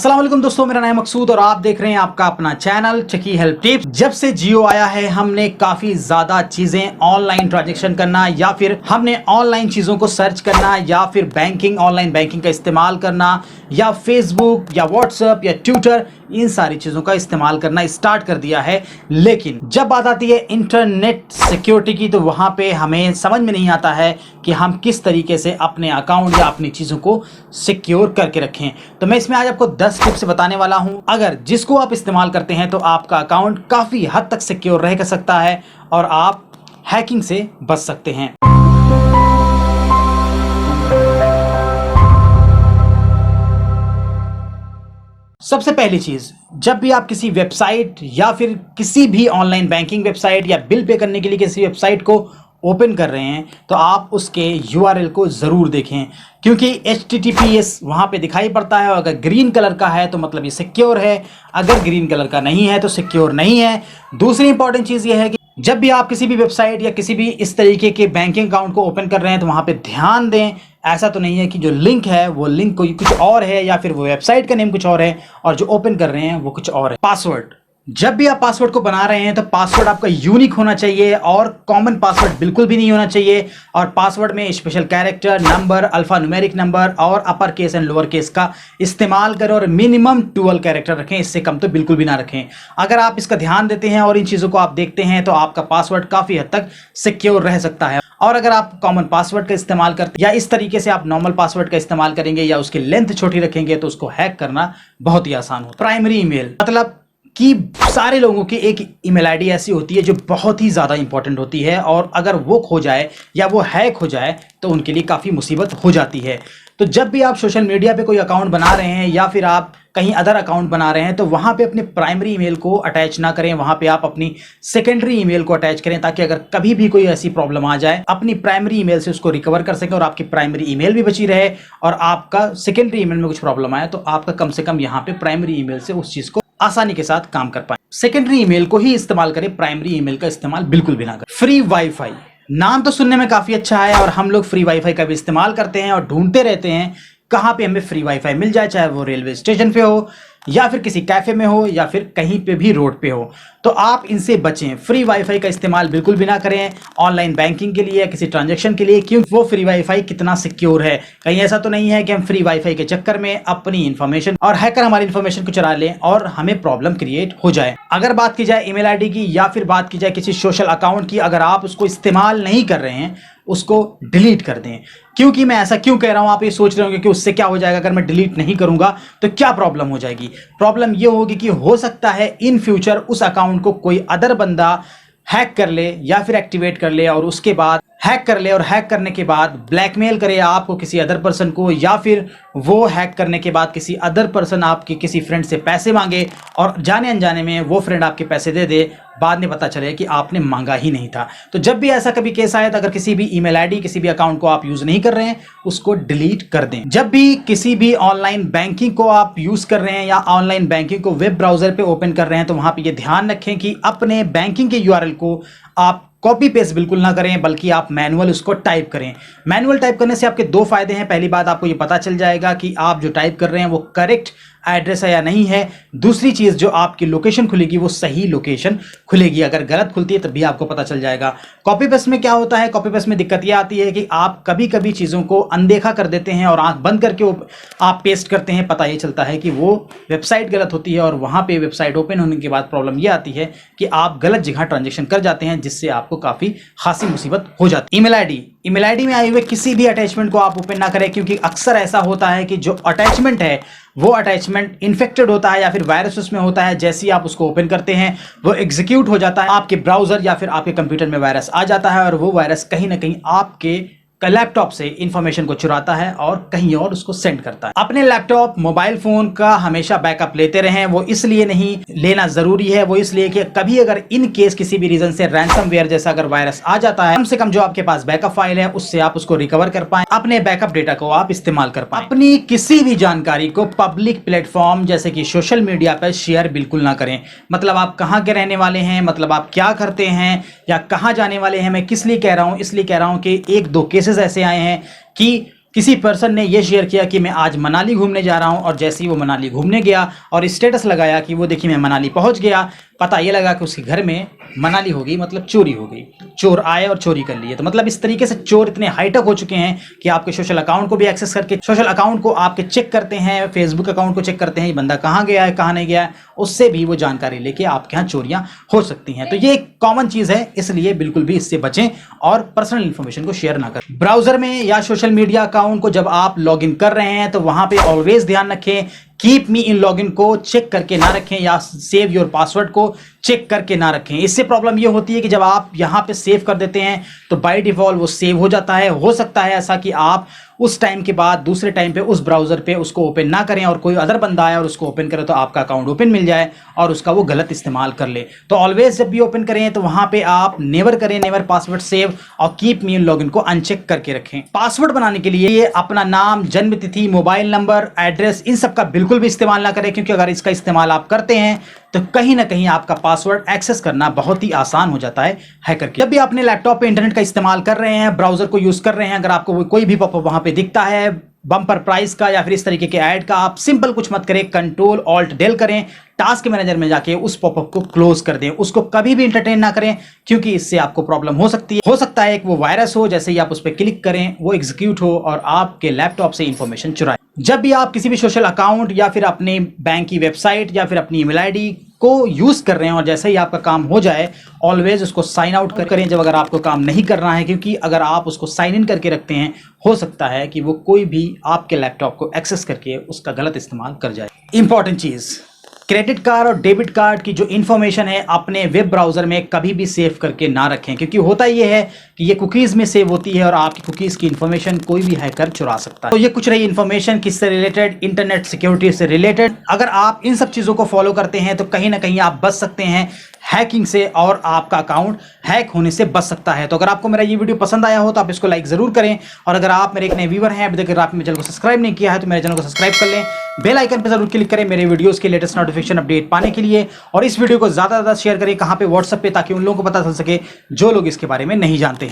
अस्सलाम वालेकुम दोस्तों, मेरा नाम है मकसूद और आप देख रहे हैं आपका अपना चैनल चकी हेल्प टिप्स। जब से जियो आया है हमने काफ़ी ज़्यादा चीज़ें ऑनलाइन ट्रांजैक्शन करना या फिर हमने ऑनलाइन चीज़ों को सर्च करना या फिर बैंकिंग ऑनलाइन बैंकिंग का इस्तेमाल करना या फेसबुक या व्हाट्सएप या ट्विटर, इन सारी चीज़ों का इस्तेमाल करना स्टार्ट कर दिया है। लेकिन जब बात आती है इंटरनेट सिक्योरिटी की तो वहाँ पे हमें समझ में नहीं आता है कि हम किस तरीके से अपने अकाउंट या अपनी चीज़ों को सिक्योर करके रखें। तो मैं इसमें आज आपको 10 टिप्स बताने वाला हूं, अगर जिसको आप इस्तेमाल करते हैं तो आपका अकाउंट काफ़ी हद तक सिक्योर रह सकता है और आप हैकिंग से बच सकते हैं। सबसे पहली चीज़, जब भी आप किसी वेबसाइट या फिर किसी भी ऑनलाइन बैंकिंग वेबसाइट या बिल पे करने के लिए किसी वेबसाइट को ओपन कर रहे हैं तो आप उसके URL को ज़रूर देखें, क्योंकि HTTPS वहाँ पे दिखाई पड़ता है और अगर ग्रीन कलर का है तो मतलब ये सिक्योर है, अगर ग्रीन कलर का नहीं है तो सिक्योर नहीं है। दूसरी इंपॉर्टेंट चीज़ ये है कि जब भी आप किसी भी वेबसाइट या किसी भी इस तरीके के बैंकिंग अकाउंट को ओपन कर रहे हैं तो वहाँ पे ध्यान दें, ऐसा तो नहीं है कि जो लिंक है वो लिंक कोई कुछ और है या फिर वो वेबसाइट का नेम कुछ और है और जो ओपन कर रहे हैं वो कुछ और है। पासवर्ड, जब भी आप पासवर्ड को बना रहे हैं तो पासवर्ड आपका यूनिक होना चाहिए और कॉमन पासवर्ड बिल्कुल भी नहीं होना चाहिए। और पासवर्ड में special character, number, alpha numeric number और upper case and lower case का इस्तेमाल करें और मिनिमम 12 कैरेक्टर रखें, इससे कम तो बिल्कुल भी ना रखें। अगर आप इसका ध्यान देते हैं और इन चीज़ों को आप देखते हैं तो आपका पासवर्ड काफ़ी हद तक सिक्योर रह सकता है। और अगर आप कॉमन पासवर्ड का इस्तेमाल करते हैं या इस तरीके से आप नॉर्मल पासवर्ड का इस्तेमाल करेंगे या उसकी लेंथ छोटी रखेंगे तो उसको हैक करना बहुत ही आसान होता है। प्राइमरी ईमेल, मतलब कि सारे लोगों की एक ईमेल आईडी ऐसी होती है जो बहुत ही ज़्यादा इंपॉर्टेंट होती है और अगर वो खो जाए या वो हैक हो जाए तो उनके लिए काफ़ी मुसीबत हो जाती है। तो जब भी आप सोशल मीडिया पे कोई अकाउंट बना रहे हैं या फिर आप कहीं अदर अकाउंट बना रहे हैं तो वहाँ पे अपने प्राइमरी ईमेल को अटैच ना करें, वहाँ पे आप अपनी सेकेंडरी ईमेल को अटैच करें ताकि अगर कभी भी कोई ऐसी प्रॉब्लम आ जाए अपनी प्राइमरी ईमेल से उसको रिकवर कर सकें और आपकी प्राइमरी ईमेल भी बची रहे और आपका सेकेंडरी ईमेल में कुछ प्रॉब्लम आए तो आपका कम से कम यहाँ पे प्राइमरी ईमेल से उस चीज़ को आसानी के साथ काम कर पाए। सेकेंडरी ईमेल को ही इस्तेमाल करें, प्राइमरी ईमेल का इस्तेमाल बिल्कुल भी ना करें। फ्री वाईफाई, नाम तो सुनने में काफ़ी अच्छा है और हम लोग फ्री वाईफाई का भी इस्तेमाल करते हैं और ढूंढते रहते हैं कहाँ पे हमें फ्री वाईफाई मिल जाए, चाहे वो रेलवे स्टेशन पे हो या फिर किसी कैफे में हो या फिर कहीं पे भी रोड पे हो। तो आप इनसे बचें, फ्री वाईफाई का इस्तेमाल बिल्कुल भी ना करें ऑनलाइन बैंकिंग के लिए या किसी ट्रांजैक्शन के लिए, क्योंकि वो फ्री वाईफाई कितना सिक्योर है। कहीं ऐसा तो नहीं है कि हम फ्री वाईफाई के चक्कर में अपनी इन्फॉर्मेशन और हैकर हमारी इन्फॉर्मेशन को चुरा लें और हमें प्रॉब्लम क्रिएट हो जाए। अगर बात की जाए ईमेल आईडी की या फिर बात की जाए किसी सोशल अकाउंट की, अगर आप उसको इस्तेमाल नहीं कर रहे हैं उसको डिलीट कर दें। क्योंकि मैं ऐसा क्यों कह रहा हूं, आप ये सोच रहे होंगे कि उससे क्या हो जाएगा, अगर मैं डिलीट नहीं करूंगा तो क्या प्रॉब्लम हो जाएगी। प्रॉब्लम ये होगी कि हो सकता है इन फ्यूचर उस अकाउंट को कोई अदर बंदा हैक कर ले या फिर एक्टिवेट कर ले और उसके बाद हैक कर ले और हैक करने के बाद ब्लैकमेल करे आपको किसी अदर पर्सन को, या फिर वो हैक करने के बाद किसी अदर पर्सन आपके किसी फ्रेंड से पैसे मांगे और जाने अनजाने में वो फ्रेंड आपके पैसे दे दे, बाद में पता चले कि आपने मांगा ही नहीं था। तो जब भी ऐसा कभी केस आए तो अगर किसी भी ईमेल आईडी किसी भी अकाउंट को आप यूज़ नहीं कर रहे हैं उसको डिलीट कर दें। जब भी किसी भी ऑनलाइन बैंकिंग को आप यूज़ कर रहे हैं या ऑनलाइन बैंकिंग को वेब ब्राउज़र पे ओपन कर रहे हैं तो वहाँ पे ये ध्यान रखें कि अपने बैंकिंग के URL को आप कॉपी पेस्ट बिल्कुल ना करें, बल्कि आप मैनुअल उसको टाइप करें। मैनुअल टाइप करने से आपके दो फायदे हैं। पहली बात, आपको ये पता चल जाएगा कि आप जो टाइप कर रहे हैं वो करेक्ट एड्रेस है या नहीं है। दूसरी चीज़, जो आपकी लोकेशन खुलेगी वो सही लोकेशन खुलेगी। अगर गलत खुलती है तब भी आपको पता चल जाएगा। कॉपी पेस्ट में क्या होता है, कॉपी पेस्ट में दिक्कत यह आती है कि आप कभी कभी चीज़ों को अनदेखा कर देते हैं और आंख बंद करके आप पेस्ट करते हैं, पता ये चलता है कि वो वेबसाइट गलत होती है और वहाँ पे वेबसाइट ओपन होने के बाद प्रॉब्लम ये आती है कि आप गलत जगह ट्रांजेक्शन कर जाते हैं, जिससे आपको काफ़ी खासी मुसीबत हो जाती है। ईमेल आईडी में आए हुए किसी भी अटैचमेंट को आप ओपन ना करें, क्योंकि अक्सर ऐसा होता है कि जो अटैचमेंट है वो अटैचमेंट इन्फेक्टेड होता है या फिर वायरस उसमें होता है। जैसे ही आप उसको ओपन करते हैं वो एग्जीक्यूट हो जाता है, आपके ब्राउजर या फिर आपके कंप्यूटर में वायरस आ जाता है और वो वायरस कहीं ना कहीं आपके लैपटॉप से इंफॉर्मेशन को चुराता है और कहीं और उसको सेंड करता है। अपने लैपटॉप मोबाइल फोन का हमेशा बैकअप लेते रहें। वो इसलिए नहीं लेना जरूरी है, वो इसलिए कि कभी अगर इन केस किसी भी रीजन से रैंसमवेयर जैसा अगर वायरस आ जाता है, कम से कम जो आपके पास बैकअप फाइल है उससे आप उसको रिकवर कर पाए, अपने बैकअप डेटा को आप इस्तेमाल कर पाए। अपनी किसी भी जानकारी को पब्लिक प्लेटफॉर्म जैसे कि सोशल मीडिया पर शेयर बिल्कुल ना करें। मतलब आप कहाँ के रहने वाले हैं, मतलब आप क्या करते हैं या कहाँ जाने वाले हैं। मैं किस लिए कह रहा हूँ, इसलिए कह रहा हूँ कि एक दो केसेस ऐसे आए हैं कि किसी पर्सन ने ये शेयर किया कि मैं आज मनाली घूमने जा रहा हूं, और जैसे ही वो मनाली घूमने गया और स्टेटस लगाया कि वो देखिए मैं मनाली पहुंच गया, पता ये लगा कि उसके घर में मनाली हो गई, मतलब चोरी हो गई। चोर आए और चोरी कर लिए। तो मतलब इस तरीके से चोर इतने हाईटेक हो चुके हैं कि आपके सोशल अकाउंट को भी एक्सेस करके सोशल अकाउंट को आपके चेक करते हैं, फेसबुक अकाउंट को चेक करते हैं, ये बंदा कहाँ गया है कहाँ नहीं गया है, उससे भी वो जानकारी लेके आपके यहाँ चोरियां हो सकती हैं। तो ये एक कॉमन चीज है, इसलिए बिल्कुल भी इससे बचें और पर्सनल इंफॉर्मेशन को शेयर ना करें। ब्राउजर में या सोशल मीडिया अकाउंट को जब आप लॉगिन कर रहे हैं तो वहां पे ऑलवेज ध्यान रखें, कीप मी इन लॉगिन को चेक करके ना रखें या सेव योर पासवर्ड को चेक करके ना रखें। इससे प्रॉब्लम ये होती है कि जब आप यहां पे सेव कर देते हैं तो बाय डिफॉल्ट वो सेव हो जाता है। हो सकता है ऐसा कि आप उस टाइम के बाद दूसरे टाइम पे उस ब्राउजर पे उसको ओपन ना करें और कोई अदर बंदा आए और उसको ओपन करे तो आपका अकाउंट ओपन मिल जाए और उसका वो गलत इस्तेमाल कर ले। तो ऑलवेज जब भी ओपन करें तो वहां पे आप नेवर करें, नेवर पासवर्ड सेव, और कीप मी इन लॉगिन को अनचेक करके रखें। पासवर्ड बनाने के लिए अपना नाम, जन्म तिथि, मोबाइल नंबर, एड्रेस, इन सब का बिल्कुल भी इस्तेमाल ना करें, क्योंकि अगर इसका इस्तेमाल आप करते हैं तो कहीं ना कहीं आपका पासवर्ड एक्सेस करना बहुत ही आसान हो जाता है हैकर के। जब भी अपने लैपटॉप पे इंटरनेट का इस्तेमाल कर रहे हैं, ब्राउजर को यूज कर रहे हैं, अगर आपको कोई भी पॉपअप वहां पे दिखता है बम्पर प्राइस का या फिर इस तरीके के ऐड का, आप सिंपल कुछ मत करें, कंट्रोल ऑल्ट डेल करें, टास्क मैनेजर में जाके उस पॉपअप को क्लोज कर दें। उसको कभी भी एंटरटेन ना करें, क्योंकि इससे आपको प्रॉब्लम हो सकती है। हो सकता है एक वो वायरस हो, जैसे ही आप उस पर क्लिक करें वो एग्जीक्यूट हो और आपके लैपटॉप से इंफॉर्मेशन चुराए। जब भी आप किसी भी सोशल अकाउंट या फिर अपने बैंक की वेबसाइट या फिर अपनी ईमेल आईडी को यूज कर रहे हैं और जैसे ही आपका काम हो जाए ऑलवेज उसको साइन आउट करें जब अगर आपको काम नहीं करना है, क्योंकि अगर आप उसको साइन इन करके रखते हैं हो सकता है कि वो कोई भी आपके लैपटॉप को एक्सेस करके उसका गलत इस्तेमाल कर जाए। इंपॉर्टेंट चीज, क्रेडिट कार्ड और डेबिट कार्ड की जो इन्फॉर्मेशन है अपने वेब ब्राउजर में कभी भी सेव करके ना रखें, क्योंकि होता ये है कि ये कुकीज़ में सेव होती है और आपकी कुकीज़ की इन्फॉर्मेशन कोई भी हैकर चुरा सकता है। तो ये कुछ रही इन्फॉर्मेशन किससे रिलेटेड, इंटरनेट सिक्योरिटी से रिलेटेड। अगर आप इन सब चीज़ों को फॉलो करते हैं तो कहीं ना कहीं आप बच सकते हैं हैकिंग से और आपका अकाउंट हैक होने से बच सकता है। तो अगर आपको मेरा ये वीडियो पसंद आया हो तो आप इसको लाइक जरूर करें, और अगर आप मेरे एक नए व्यूअर हैं, अभी तक आप मेरे चैनल को सब्सक्राइब नहीं किया है तो मेरे चैनल को सब्सक्राइब कर लें, बेल आइकन पर जरूर क्लिक करें मेरे वीडियोस के लेटेस्ट नोटिफिकेशन अपडेट पाने के लिए, और इस वीडियो को ज़्यादा से ज़्यादा शेयर करें कहाँ पे, व्हाट्सएप पे, ताकि उन लोगों को पता चल सके जो लोग इसके बारे में नहीं जानते हैं।